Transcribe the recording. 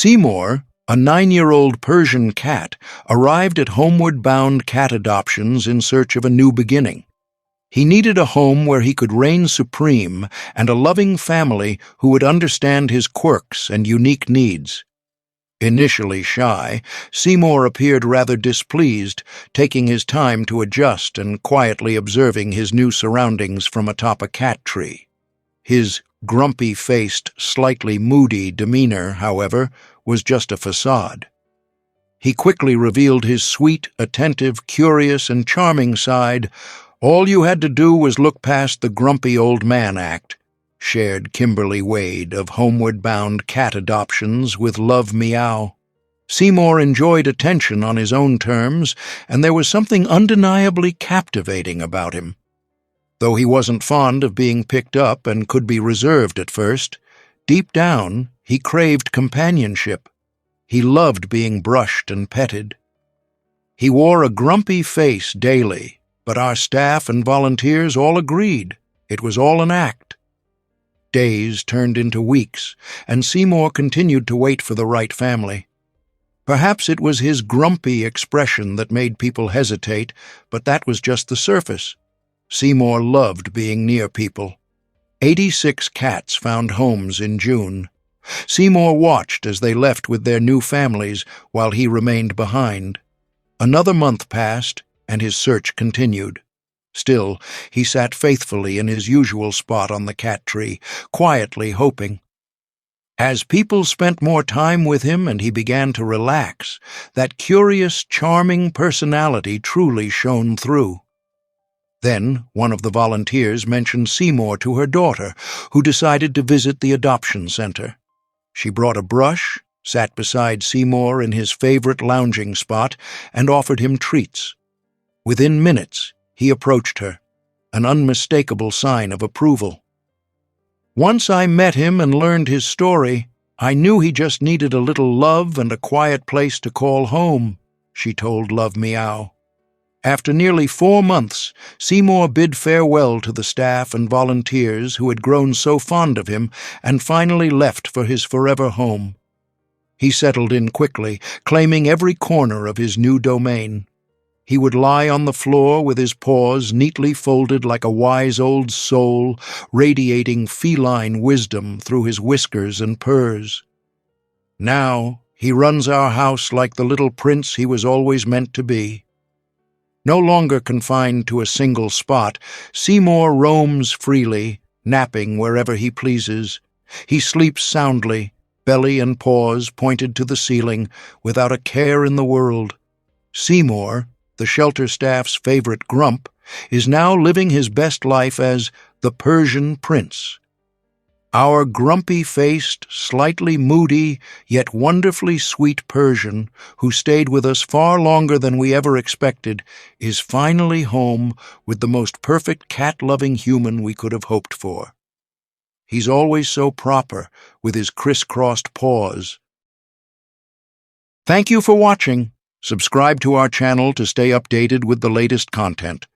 Seymour, a 9-year-old Persian cat, arrived at Homeward-Bound Cat Adoptions in search of a new beginning. He needed a home where he could reign supreme and a loving family who would understand his quirks and unique needs. Initially shy, Seymour appeared rather displeased, taking his time to adjust and quietly observing his new surroundings from atop a cat tree. His grumpy-faced, slightly moody demeanor, however, was just a facade. He quickly revealed his sweet, attentive, curious, and charming side. "All you had to do was look past the grumpy old man act," shared Kimberly Wade of Homeward-Bound Cat Adoptions with Love Meow. Seymour enjoyed attention on his own terms, and there was something undeniably captivating about him. Though he wasn't fond of being picked up and could be reserved at first, deep down he craved companionship. He loved being brushed and petted. He wore a grumpy face daily, but our staff and volunteers all agreed it was all an act. Days turned into weeks, and Seymour continued to wait for the right family. Perhaps it was his grumpy expression that made people hesitate, but that was just the surface. Seymour loved being near people. 86 cats found homes in June. Seymour watched as they left with their new families while he remained behind. Another month passed, and his search continued. Still, he sat faithfully in his usual spot on the cat tree, quietly hoping. As people spent more time with him and he began to relax, that curious, charming personality truly shone through. Then one of the volunteers mentioned Seymour to her daughter, who decided to visit the adoption center. She brought a brush, sat beside Seymour in his favorite lounging spot, and offered him treats. Within minutes, he approached her, an unmistakable sign of approval. "Once I met him and learned his story, I knew he just needed a little love and a quiet place to call home," she told Love Meow. After nearly 4 months, Seymour bid farewell to the staff and volunteers who had grown so fond of him and finally left for his forever home. He settled in quickly, claiming every corner of his new domain. He would lie on the floor with his paws neatly folded like a wise old soul, radiating feline wisdom through his whiskers and purrs. Now he runs our house like the little prince he was always meant to be. No longer confined to a single spot, Seymour roams freely, napping wherever he pleases. He sleeps soundly, belly and paws pointed to the ceiling, without a care in the world. Seymour, the shelter staff's favorite grump, is now living his best life as the Persian Prince. Our grumpy-faced, slightly moody, yet wonderfully sweet Persian, who stayed with us far longer than we ever expected, is finally home with the most perfect cat-loving human we could have hoped for. He's always so proper, with his crisscrossed paws. Thank you for watching. Subscribe to our channel to stay updated with the latest content.